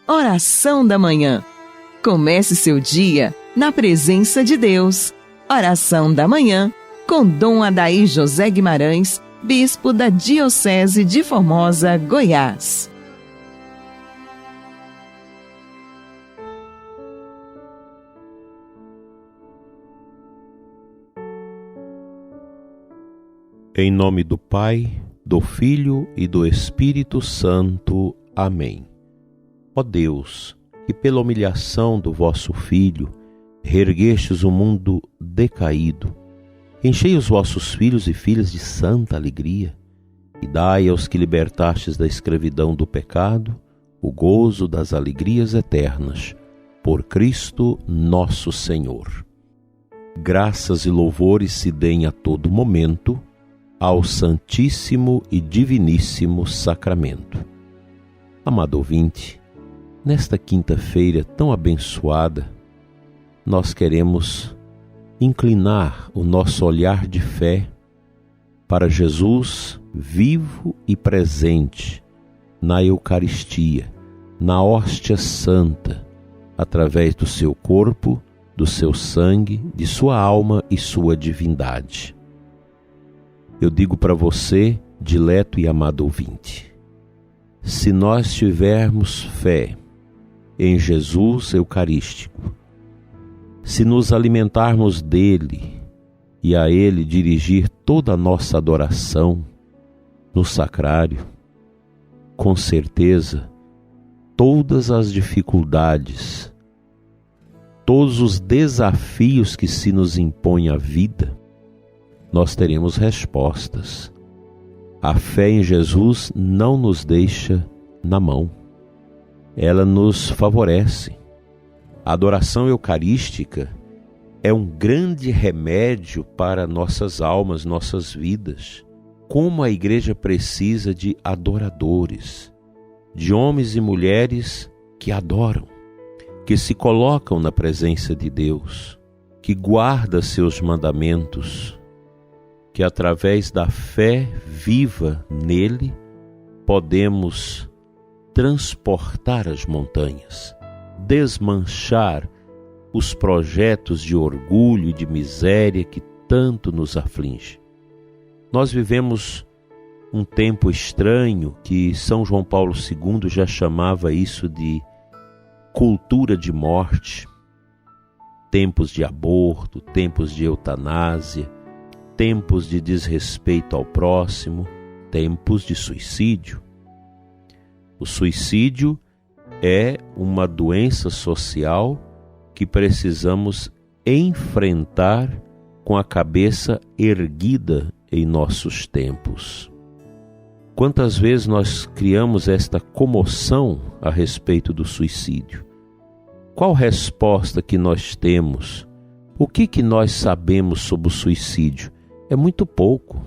Oração da Manhã. Comece seu dia na presença de Deus. Oração da Manhã com Dom Adair José Guimarães, Bispo da Diocese de Formosa, Goiás. Em nome do Pai, do Filho e do Espírito Santo. Amém. Ó Deus, que pela humilhação do vosso Filho reerguestes o mundo decaído, enchei os vossos filhos e filhas de santa alegria e dai aos que libertastes da escravidão do pecado o gozo das alegrias eternas. Por Cristo nosso Senhor. Graças e louvores se deem a todo momento ao Santíssimo e Diviníssimo Sacramento. Amado ouvinte, nesta quinta-feira tão abençoada, nós queremos inclinar o nosso olhar de fé para Jesus vivo e presente na Eucaristia, na hóstia santa, através do seu corpo, do seu sangue, de sua alma e sua divindade. Eu digo para você, dileto e amado ouvinte, se nós tivermos fé em Jesus Eucarístico, se nos alimentarmos dele e a ele dirigir toda a nossa adoração no sacrário, com certeza, todas as dificuldades, todos os desafios que se nos impõem à vida, nós teremos respostas. A fé em Jesus não nos deixa na mão. Ela nos favorece. A adoração eucarística é um grande remédio para nossas almas, nossas vidas. Como a igreja precisa de adoradores, de homens e mulheres que adoram, que se colocam na presença de Deus, que guardam seus mandamentos, que através da fé viva nele podemos transportar as montanhas, desmanchar os projetos de orgulho e de miséria que tanto nos aflige. Nós vivemos um tempo estranho que São João Paulo II já chamava isso de cultura de morte, tempos de aborto, tempos de eutanásia, tempos de desrespeito ao próximo, tempos de suicídio. O suicídio é uma doença social que precisamos enfrentar com a cabeça erguida em nossos tempos. Quantas vezes nós criamos esta comoção a respeito do suicídio? Qual resposta que nós temos? O que nós sabemos sobre o suicídio? É muito pouco.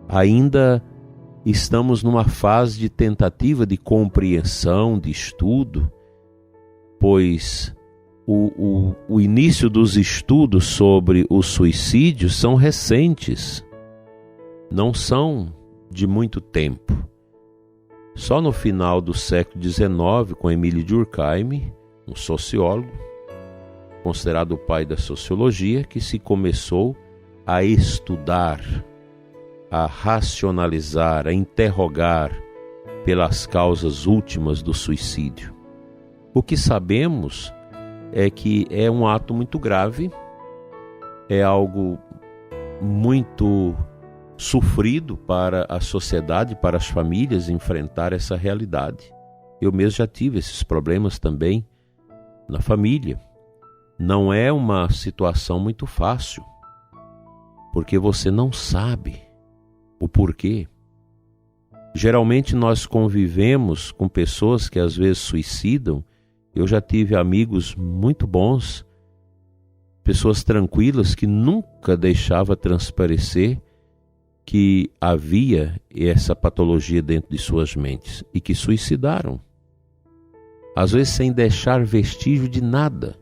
Ainda estamos numa fase de tentativa de compreensão, de estudo, pois o início dos estudos sobre o suicídio são recentes, não são de muito tempo. Só no final do século XIX, com Emile Durkheim, um sociólogo, considerado o pai da sociologia, que se começou a estudar, a racionalizar, a interrogar pelas causas últimas do suicídio. O que sabemos é que é um ato muito grave, é algo muito sofrido para a sociedade, para as famílias enfrentar essa realidade. Eu mesmo já tive esses problemas também na família. Não é uma situação muito fácil, porque você não sabe o porquê. Geralmente nós convivemos com pessoas que às vezes suicidam. Eu já tive amigos muito bons, pessoas tranquilas que nunca deixavam transparecer que havia essa patologia dentro de suas mentes e que suicidaram. Às vezes sem deixar vestígio de nada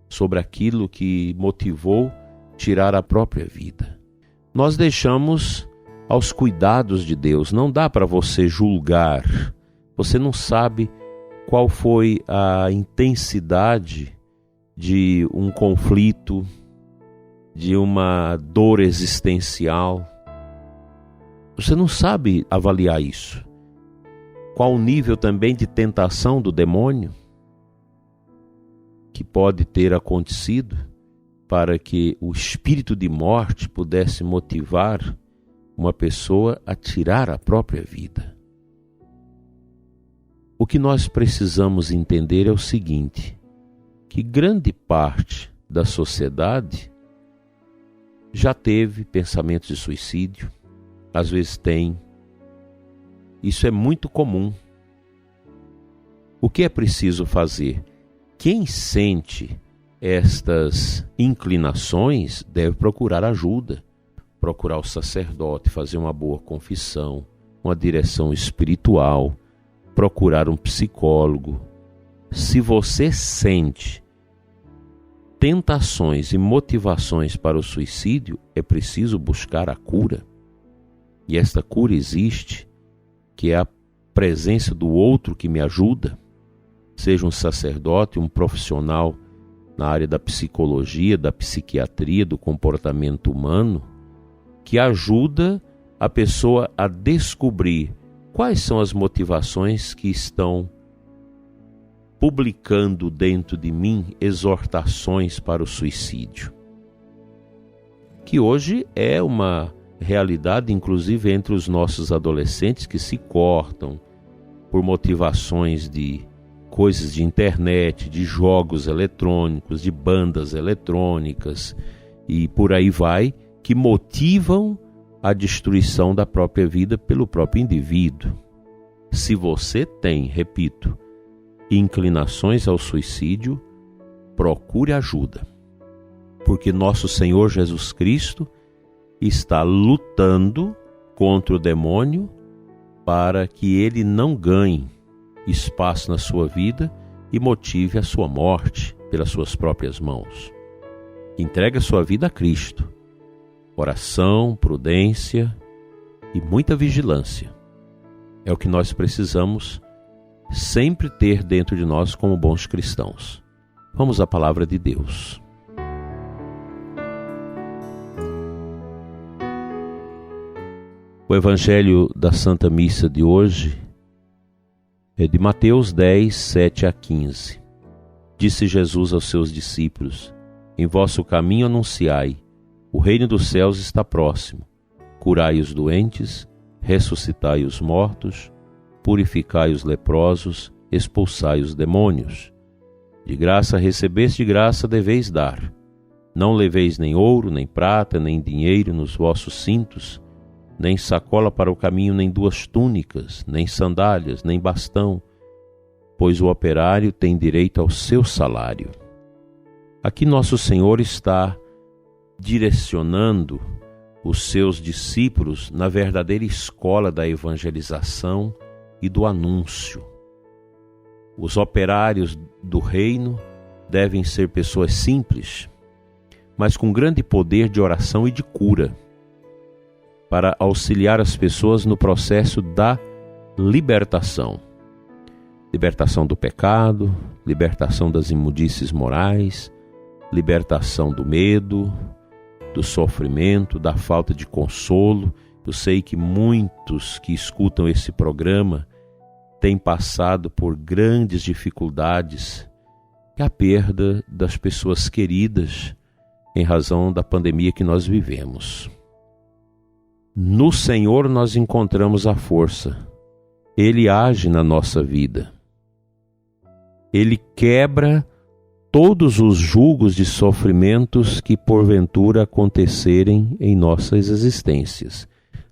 sobre aquilo que motivou tirar a própria vida. Nós deixamos aos cuidados de Deus. Não dá para você julgar. Você não sabe qual foi a intensidade de um conflito, de uma dor existencial. Você não sabe avaliar isso. Qual o nível também de tentação do demônio que pode ter acontecido para que o espírito de morte pudesse motivar uma pessoa a tirar a própria vida. O que nós precisamos entender é o seguinte, que grande parte da sociedade já teve pensamentos de suicídio, às vezes tem. Isso é muito comum. O que é preciso fazer? Quem sente estas inclinações deve procurar ajuda, procurar o sacerdote, fazer uma boa confissão, uma direção espiritual, procurar um psicólogo. Se você sente tentações e motivações para o suicídio, é preciso buscar a cura. E esta cura existe, que é a presença do outro que me ajuda, seja um sacerdote, um profissional na área da psicologia, da psiquiatria, do comportamento humano, que ajuda a pessoa a descobrir quais são as motivações que estão publicando dentro de mim exortações para o suicídio. Que hoje é uma realidade, inclusive entre os nossos adolescentes que se cortam por motivações de coisas de internet, de jogos eletrônicos, de bandas eletrônicas e por aí vai, que motivam a destruição da própria vida pelo próprio indivíduo. Se você tem, repito, inclinações ao suicídio, procure ajuda, porque nosso Senhor Jesus Cristo está lutando contra o demônio para que ele não ganhe espaço na sua vida e motive a sua morte pelas suas próprias mãos. Entregue a sua vida a Cristo. Oração, prudência e muita vigilância é o que nós precisamos sempre ter dentro de nós como bons cristãos. Vamos à palavra de Deus. O Evangelho da Santa Missa de hoje é de Mateus 10, 7 a 15. Disse Jesus aos seus discípulos: em vosso caminho anunciai, o reino dos céus está próximo. Curai os doentes, ressuscitai os mortos, purificai os leprosos, expulsai os demônios. De graça recebeste, de graça deveis dar. Não leveis nem ouro, nem prata, nem dinheiro nos vossos cintos, nem sacola para o caminho, nem 2 túnicas, nem sandálias, nem bastão, pois o operário tem direito ao seu salário. Aqui nosso Senhor está direcionando os seus discípulos na verdadeira escola da evangelização e do anúncio. Os operários do reino devem ser pessoas simples, mas com grande poder de oração e de cura, para auxiliar as pessoas no processo da libertação. Libertação do pecado, libertação das imundícies morais, libertação do medo, do sofrimento, da falta de consolo. Eu sei que muitos que escutam esse programa têm passado por grandes dificuldades e a perda das pessoas queridas em razão da pandemia que nós vivemos. No Senhor nós encontramos a força. Ele age na nossa vida. Ele quebra todos os julgos de sofrimentos que porventura acontecerem em nossas existências.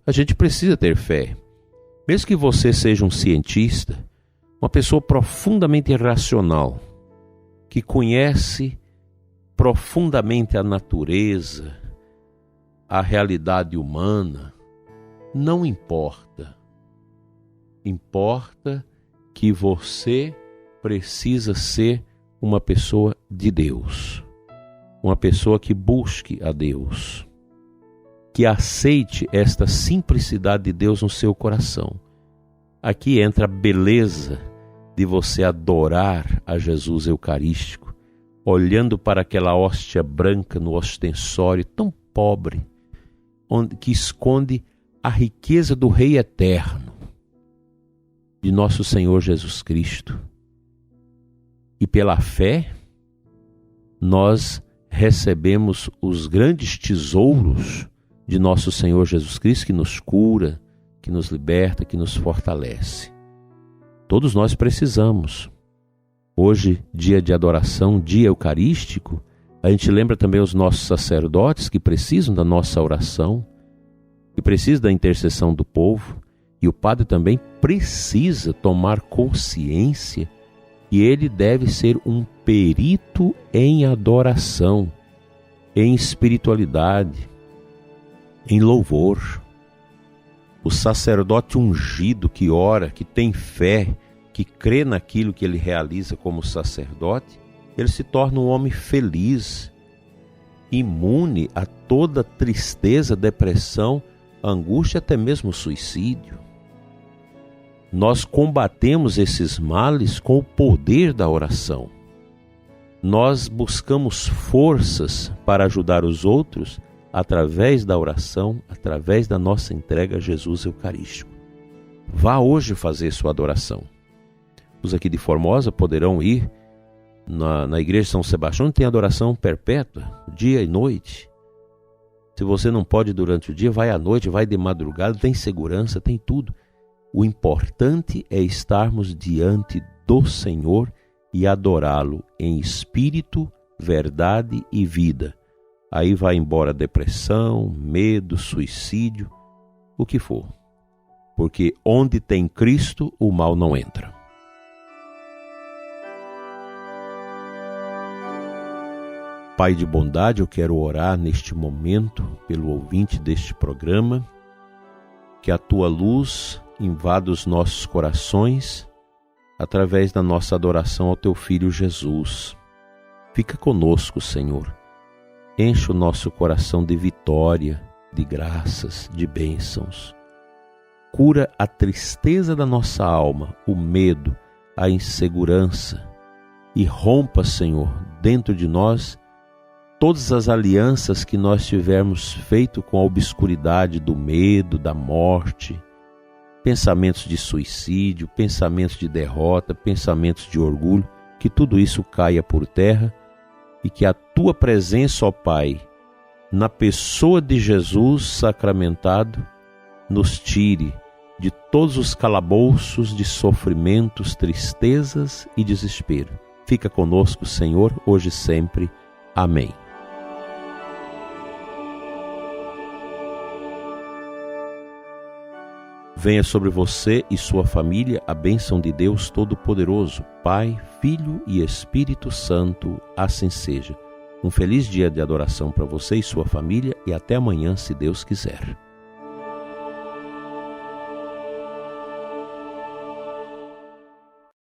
A gente precisa ter fé. Mesmo que você seja um cientista, uma pessoa profundamente racional, que conhece profundamente a natureza, a realidade humana, não importa. Importa que você precisa ser uma pessoa de Deus, uma pessoa que busque a Deus, que aceite esta simplicidade de Deus no seu coração. Aqui entra a beleza de você adorar a Jesus Eucarístico, olhando para aquela hóstia branca no ostensório tão pobre, que esconde a riqueza do Rei Eterno, de nosso Senhor Jesus Cristo. E pela fé, nós recebemos os grandes tesouros de nosso Senhor Jesus Cristo, que nos cura, que nos liberta, que nos fortalece. Todos nós precisamos. Hoje, dia de adoração, dia eucarístico, a gente lembra também os nossos sacerdotes que precisam da nossa oração, que precisam da intercessão do povo, e o padre também precisa tomar consciência que ele deve ser um perito em adoração, em espiritualidade, em louvor. O sacerdote ungido que ora, que tem fé, que crê naquilo que ele realiza como sacerdote, ele se torna um homem feliz, imune a toda tristeza, depressão, angústia, até mesmo suicídio. Nós combatemos esses males com o poder da oração. Nós buscamos forças para ajudar os outros através da oração, através da nossa entrega a Jesus Eucarístico. Vá hoje fazer sua adoração. Os aqui de Formosa poderão ir na igreja de São Sebastião, tem adoração perpétua, dia e noite. Se você não pode durante o dia, vai à noite, vai de madrugada, tem segurança, tem tudo. O importante é estarmos diante do Senhor e adorá-lo em espírito, verdade e vida. Aí vai embora a depressão, medo, suicídio, o que for. Porque onde tem Cristo, o mal não entra. Pai de bondade, eu quero orar neste momento pelo ouvinte deste programa, que a tua luz invada os nossos corações através da nossa adoração ao teu Filho Jesus. Fica conosco, Senhor. Enche o nosso coração de vitória, de graças, de bênçãos. Cura a tristeza da nossa alma, o medo, a insegurança e rompa, Senhor, dentro de nós todas as alianças que nós tivermos feito com a obscuridade do medo, da morte, pensamentos de suicídio, pensamentos de derrota, pensamentos de orgulho, que tudo isso caia por terra e que a tua presença, ó Pai, na pessoa de Jesus sacramentado, nos tire de todos os calabouços de sofrimentos, tristezas e desespero. Fica conosco, Senhor, hoje e sempre. Amém. Venha sobre você e sua família a bênção de Deus Todo-Poderoso, Pai, Filho e Espírito Santo, assim seja. Um feliz dia de adoração para você e sua família e até amanhã, se Deus quiser.